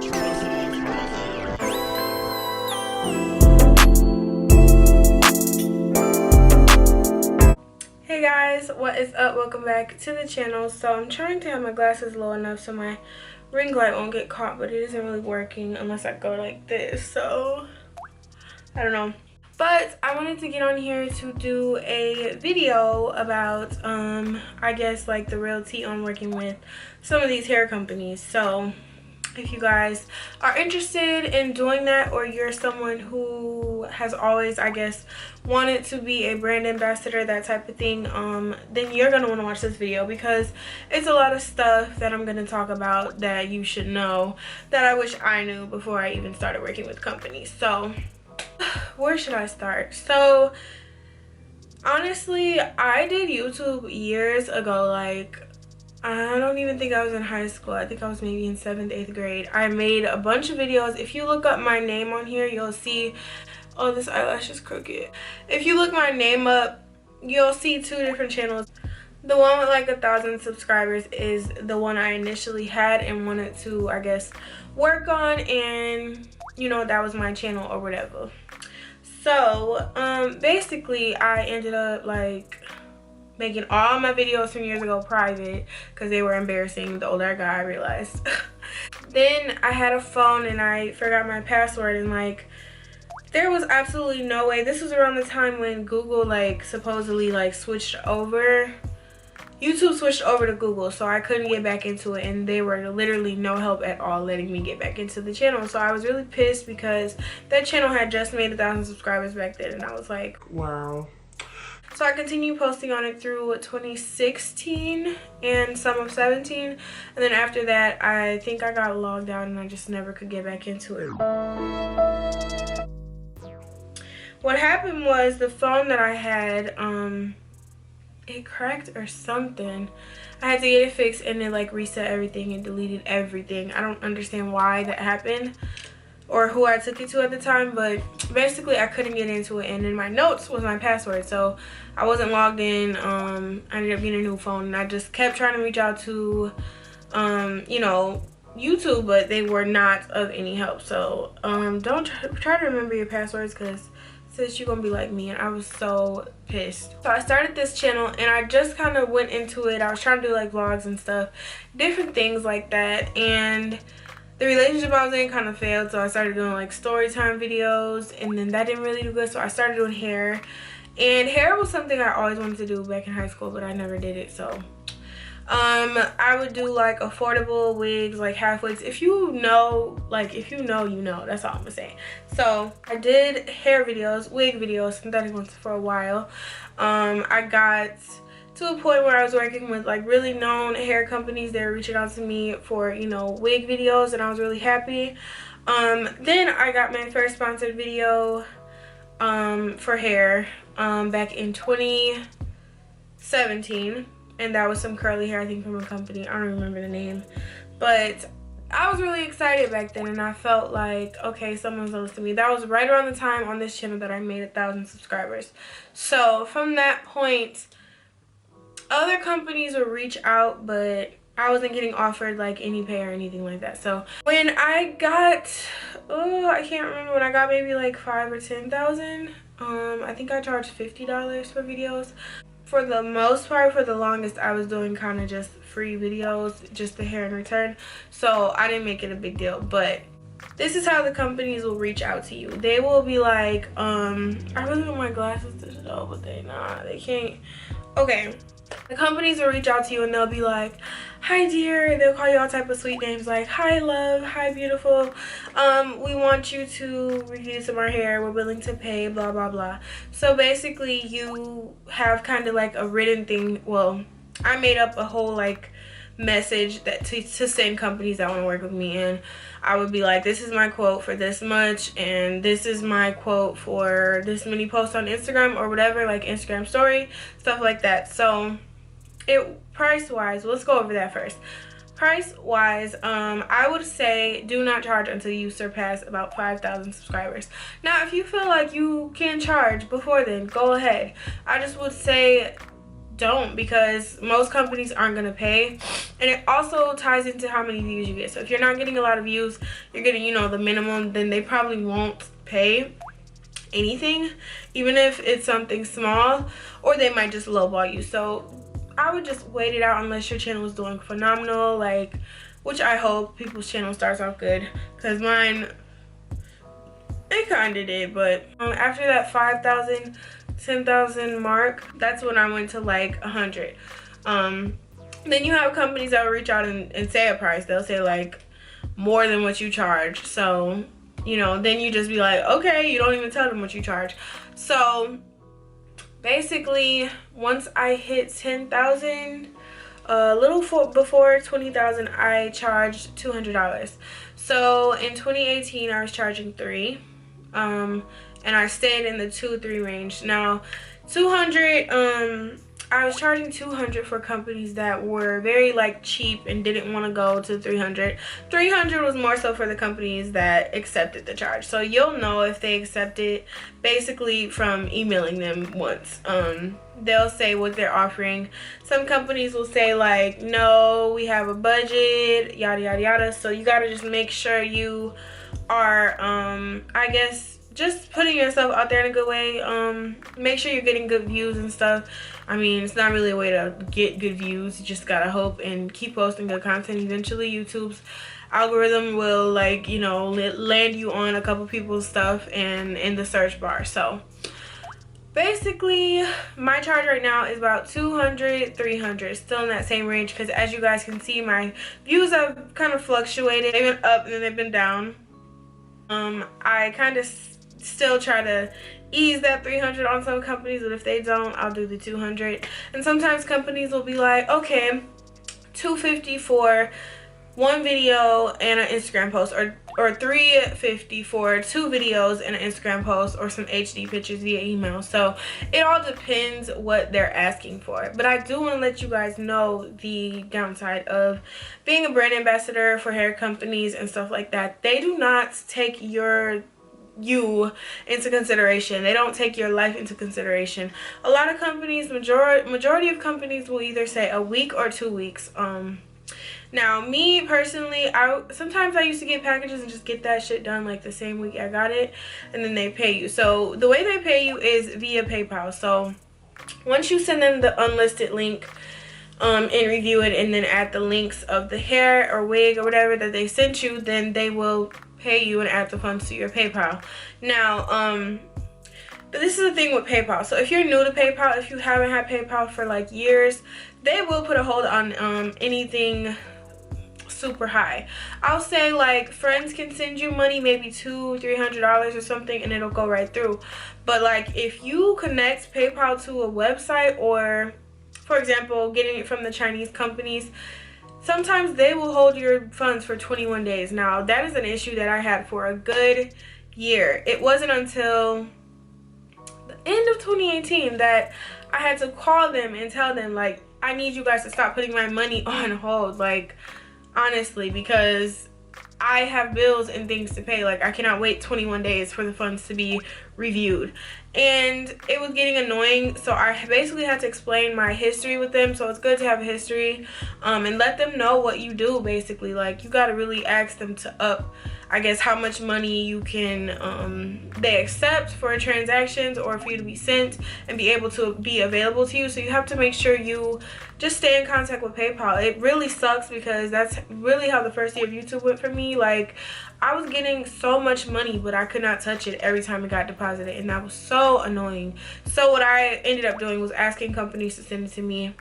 Hey guys, what is up? Welcome back to the channel. So I'm trying to have my glasses low enough so my ring light won't get caught, but it isn't really working unless I go like this, so I don't know. But I wanted to get on here to do a video about I guess like the real tea on working with some of these hair companies. So if you guys are interested in doing that, or you're someone who has always, I guess, wanted to be a brand ambassador, that type of thing, then you're gonna want to watch this video, because it's a lot of stuff that I'm gonna talk about that you should know that I wish I knew before I even started working with companies. So where should I start? So honestly, I did YouTube years ago. Like, I don't even think I was in high school. I think I was maybe in 7th, 8th grade. I made a bunch of videos. If you look up my name on here, you'll see, oh, this eyelash is crooked. If you look my name up, you'll see 2 different channels. The one with like 1,000 subscribers is the one I initially had and wanted to, I guess, work on, and you know, that was my channel or whatever. So basically I ended up like making all my videos from years ago private because they were embarrassing. The older I got, I realized. Then I had a phone and I forgot my password, and like there was absolutely no way. This was around the time when Google like supposedly like switched over. YouTube switched over to Google, so I couldn't get back into it, and they were literally no help at all letting me get back into the channel. So I was really pissed because that channel had just made 1,000 subscribers back then, and I was like, wow. So I continued posting on it through 2016 and some of 17, and then after that I think I got logged out and I just never could get back into it. What happened was the phone that I had, it cracked or something. I had to get it fixed, and it like reset everything and deleted everything. I don't understand why that happened or who I took it to at the time, but basically I couldn't get into it, and in my notes was my password, so I wasn't logged in. I ended up getting a new phone, and I just kept trying to reach out to you know, YouTube, but they were not of any help. So don't try to remember your passwords, because sis, you're gonna be like me. And I was so pissed. So I started this channel and I just kind of went into it. I was trying to do like vlogs and stuff, different things like that, and the relationship I was in kind of failed, so I started doing like story time videos, and then that didn't really do good, so I started doing hair. And hair was something I always wanted to do back in high school, but I never did it. So I would do like affordable wigs, like half wigs. If you know, like if you know, you know. That's all I'm gonna say. So I did hair videos, wig videos, synthetic ones for a while. I got to a point where I was working with like really known hair companies. They were reaching out to me for, you know, wig videos, and I was really happy. Then I got my first sponsored video for hair back in 2017. And that was some curly hair, I think, from a company. I don't remember the name. But I was really excited back then, and I felt like, okay, someone's listening to me. That was right around the time on this channel that I made 1,000 subscribers. So from that point, other companies would reach out, but I wasn't getting offered like any pay or anything like that. So when I got, I can't remember, when I got maybe like 5,000 or 10,000, I think I charged $50 for videos. For the most part, for the longest, I was doing kind of just free videos, just the hair in return. So I didn't make it a big deal. But this is how the companies will reach out to you. They will be like, I really want my glasses to show, but they can't. Okay. The companies will reach out to you and they'll be like, hi dear. They'll call you all type of sweet names like, hi love, hi beautiful, we want you to review some of our hair, we're willing to pay, blah blah blah. So basically you have kind of like a written thing. Well, I made up a whole like message that to send companies that want to work with me, and I would be like, this is my quote for this much, and this is my quote for this many posts on Instagram or whatever, like Instagram story, stuff like that. So it price wise, let's go over that first. Price wise, I would say do not charge until you surpass about 5,000 subscribers. Now if you feel like you can charge before then, go ahead. I just would say don't, because most companies aren't going to pay. And it also ties into how many views you get. So if you're not getting a lot of views, you're getting, you know, the minimum, then they probably won't pay anything, even if it's something small, or they might just lowball you. So I would just wait it out unless your channel is doing phenomenal, like, which I hope people's channel starts off good, because mine, it kind of did. But after that 5,000 10,000 mark, that's when I went to like 100. Then you have companies that will reach out and say a price. They'll say like more than what you charge. So, you know, then you just be like, okay, you don't even tell them what you charge. So basically, once I hit 10,000, a little before 20,000, I charged $200. So in 2018, I was charging $3. And I stayed in the 2-3 range. Now 200, I was charging 200 for companies that were very like cheap and didn't want to go to 300. 300 was more so for the companies that accepted the charge. So you'll know if they accept it basically from emailing them once. They'll say what they're offering. Some companies will say like, no, we have a budget, yada yada yada. So you got to just make sure you are I guess just putting yourself out there in a good way. Make sure you're getting good views and stuff. I mean, it's not really a way to get good views. You just gotta hope and keep posting good content. Eventually YouTube's algorithm will, like, you know, land you on a couple people's stuff and in the search bar. So basically my charge right now is about 200, 300, still in that same range, because as you guys can see, my views have kind of fluctuated. They've been up and then they've been down. I kind of still try to ease that 300 on some companies, but if they don't, I'll do the 200. And sometimes companies will be like, okay, 250 for one video and an Instagram post, or 350 for 2 videos and an Instagram post, or some HD pictures via email. So it all depends what they're asking for. But I do want to let you guys know the downside of being a brand ambassador for hair companies and stuff like that. They do not take you into consideration. They don't take your life into consideration. A lot of companies, majority of companies will either say a week or 2 weeks. Now me personally, sometimes I used to get packages and just get that shit done like the same week I got it, and then they pay you. So the way they pay you is via PayPal. So once you send them the unlisted link and review it, and then add the links of the hair or wig or whatever that they sent you, then they will pay you and add the funds to your PayPal. Now but this is the thing with PayPal. So if you're new to PayPal, if you haven't had PayPal for like years, they will put a hold on anything super high. I'll say like friends can send you money, maybe $200-300 or something, and it'll go right through. But like if you connect PayPal to a website, or for example getting it from the Chinese companies, sometimes they will hold your funds for 21 days. Now that is an issue that I had for a good year. It wasn't until the end of 2018 that I had to call them and tell them like, I need you guys to stop putting my money on hold, like honestly, because I have bills and things to pay. Like I cannot wait 21 days for the funds to be reviewed. And it was getting annoying, so I basically had to explain my history with them. So it's good to have a history and let them know what you do. Basically, like you got to really ask them to up, I guess, how much money you can they accept for transactions, or for you to be sent and be able to be available to you. So you have to make sure you just stay in contact with PayPal. It really sucks because that's really how the first year of YouTube went for me. Like I was getting so much money, but I could not touch it every time it got deposited, and that was so annoying. So what I ended up doing was asking companies to send it to me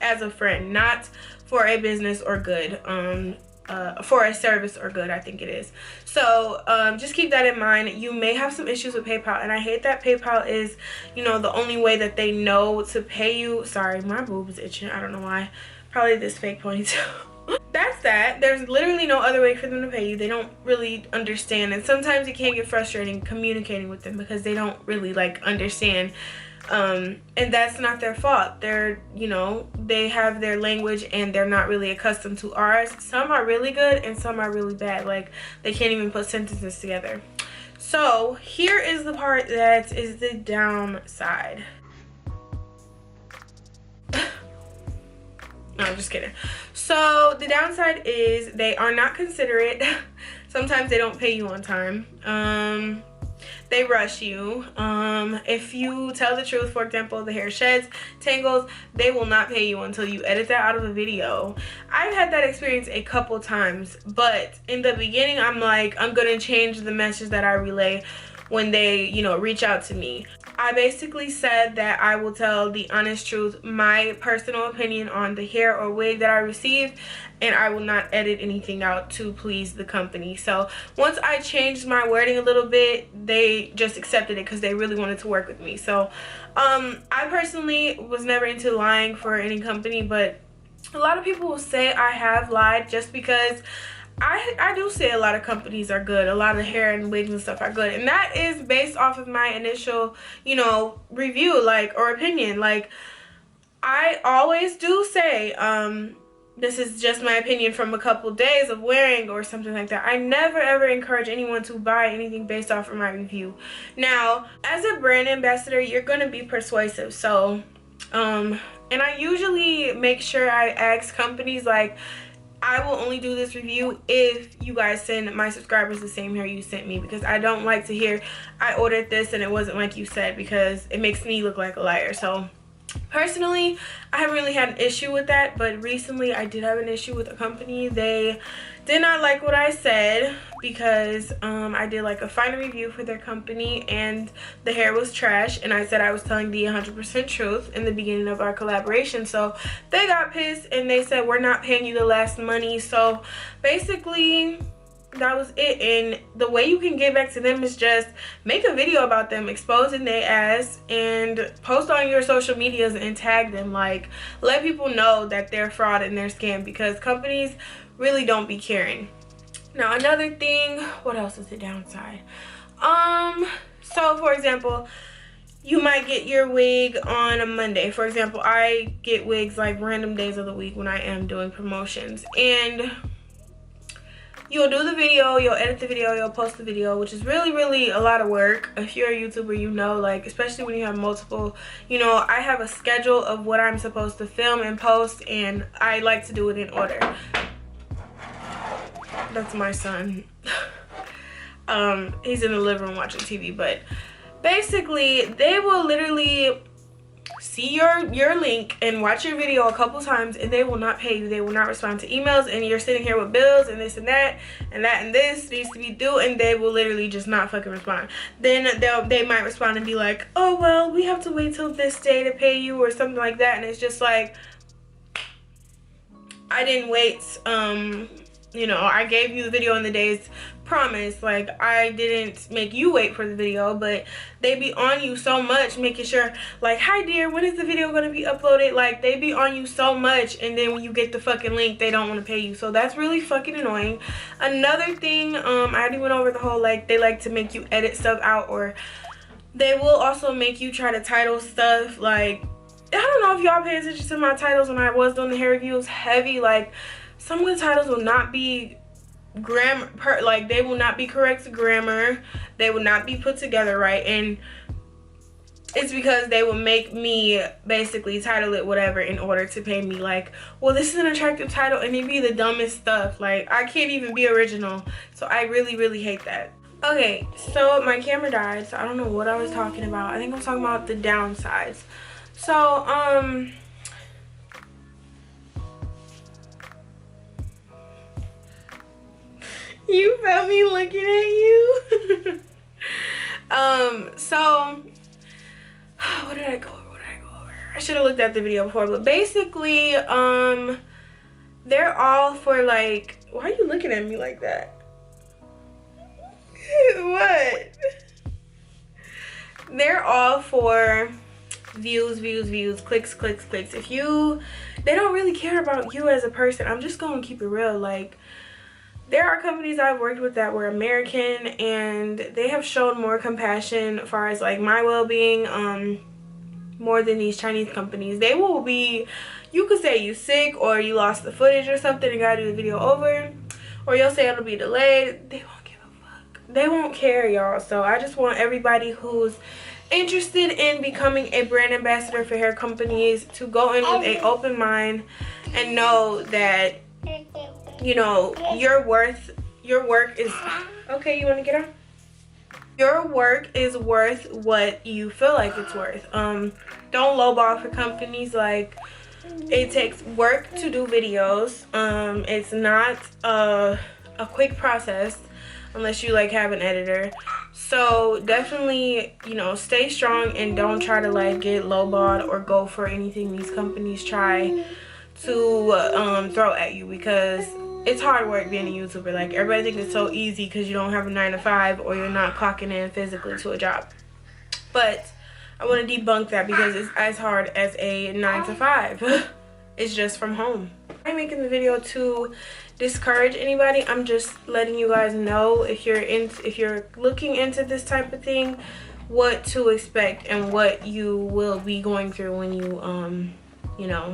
as a friend, not for a business or good, for a service or good, I think it is. So just keep that in mind. You may have some issues with PayPal, and I hate that PayPal is, you know, the only way that they know to pay you. Sorry, my boob is itching. I don't know why. Probably this fake ponytail. That's that. There's literally no other way for them to pay you. They don't really understand, and sometimes it can get frustrating communicating with them because they don't really like understand. And that's not their fault. They're, you know, they have their language and they're not really accustomed to ours. Some are really good and some are really bad. Like they can't even put sentences together. So here is the part that is the downside. No, I'm just kidding. So the downside is they are not considerate. Sometimes they don't pay you on time. They rush you. If you tell the truth, for example, the hair sheds, tangles, they will not pay you until you edit that out of a video. I've had that experience a couple times, but in the beginning, I'm like, I'm gonna change the message that I relay when they, you know, reach out to me. I basically said that I will tell the honest truth, my personal opinion on the hair or wig that I received, and I will not edit anything out to please the company. So once I changed my wording a little bit, they just accepted it because they really wanted to work with me. So I personally was never into lying for any company, but a lot of people will say I have lied just because I do say a lot of companies are good. A lot of hair and wigs and stuff are good. And that is based off of my initial, you know, review, like, or opinion. Like, I always do say, this is just my opinion from a couple days of wearing or something like that. I never ever encourage anyone to buy anything based off of my review. Now, as a brand ambassador, you're going to be persuasive. So, and I usually make sure I ask companies, like, I will only do this review if you guys send my subscribers the same hair you sent me, because I don't like to hear I ordered this and it wasn't like you said, because it makes me look like a liar. So personally, I haven't really had an issue with that, but recently I did have an issue with a company. They did not like what I said because I did like a final review for their company and the hair was trash, and I said I was telling the 100% truth in the beginning of our collaboration. So they got pissed and they said, we're not paying you the last money. So basically that was it. And the way you can get back to them is just make a video about them exposing their ass and post on your social medias and tag them. Like, let people know that they're fraud and they're scam, because companies really don't be caring. Now another thing, what else is the downside? So for example, you might get your wig on a Monday. For example, I get wigs like random days of the week when I am doing promotions, and you'll do the video, you'll edit the video, you'll post the video, which is really a lot of work. If you're a YouTuber, you know, like, especially when you have multiple, you know, I have a schedule of what I'm supposed to film and post, and I like to do it in order. That's my son. He's in the living room watching TV, but basically they will literally see your link and watch your video a couple times, and they will not pay you. They will not respond to emails, and you're sitting here with bills and this and that and this needs to be due, and they will literally just not fucking respond. Then they might respond and be like, oh well, we have to wait till this day to pay you or something like that. And it's just like, I didn't wait. You know, I gave you the video in the days promised. Like, I didn't make you wait for the video, but they be on you so much, making sure, like, hi dear, when is the video going to be uploaded? Like, they be on you so much, and then when you get the fucking link, they don't want to pay you. So that's really fucking annoying. Another thing, I already went over the whole, like, they like to make you edit stuff out, or they will also make you try to title stuff. Like, I don't know if y'all pay attention to my titles when I was doing the hair reviews. Heavy, like, some of the titles will not be grammar, like, they will not be correct grammar. They will not be put together right, and it's because they will make me basically title it whatever in order to pay me. Like, well, this is an attractive title, and it be the dumbest stuff. Like, I can't even be original. So I really hate that. Okay, so my camera died, so I don't know what I was talking about. I think I was talking about the downsides. So you felt me looking at you. So what did I go over? I should have looked at the video before, but basically, they're all for, like, why are you looking at me like that? What? They're all for views, clicks. If they don't really care about you as a person. I'm just gonna keep it real. Like, there are companies I've worked with that were American, and they have shown more compassion as far as, like, my well-being, more than these Chinese companies. They will be, you could say you sick or you lost the footage or something and gotta do the video over, or you'll say it'll be delayed. They won't give a fuck. They won't care, y'all. So I just want everybody who's interested in becoming a brand ambassador for hair companies, to go in with an open mind and know that, you know, your work is okay. You want to get on? Your work is worth what you feel like it's worth. Don't lowball for companies. Like, it takes work to do videos. It's not a quick process unless you like have an editor. So definitely, you know, stay strong and don't try to like get lowballed or go for anything these companies try to throw at you, because it's hard work being a YouTuber. Like, everybody thinks it's so easy because you don't have a 9 to 5 or you're not clocking in physically to a job. But I want to debunk that, because it's as hard as a 9 to 5. It's just from home. I'm making the video to discourage anybody. I'm just letting you guys know, if you're looking into this type of thing, what to expect and what you will be going through when you you know,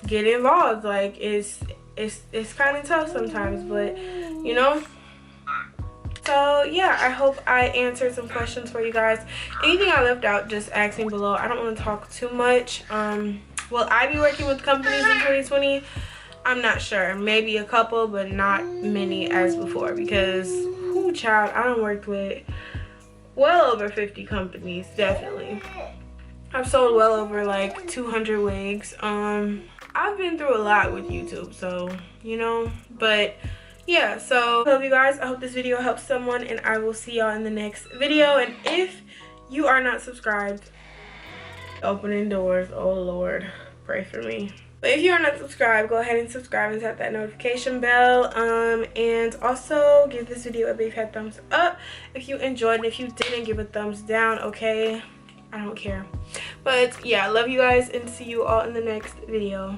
get involved. Like, it's kind of tough sometimes, but you know. So yeah, I hope I answered some questions for you guys. Anything I left out, just ask me below. I don't want to talk too much. Will I be working with companies in 2020? I'm not sure. Maybe a couple, but not many as before, because whoo child, I done worked with well over 50 companies. Definitely, I've sold well over like 200 wigs. I've been through a lot with YouTube, so you know. But yeah, so I love you guys. I hope this video helps someone, and I will see y'all in the next video. And if you are not subscribed, opening doors, oh Lord, pray for me. But if you are not subscribed, go ahead and subscribe and tap that notification bell. And also give this video a big fat thumbs up if you enjoyed, and if you didn't, give a thumbs down, okay? I don't care. But yeah, I love you guys, and see you all in the next video.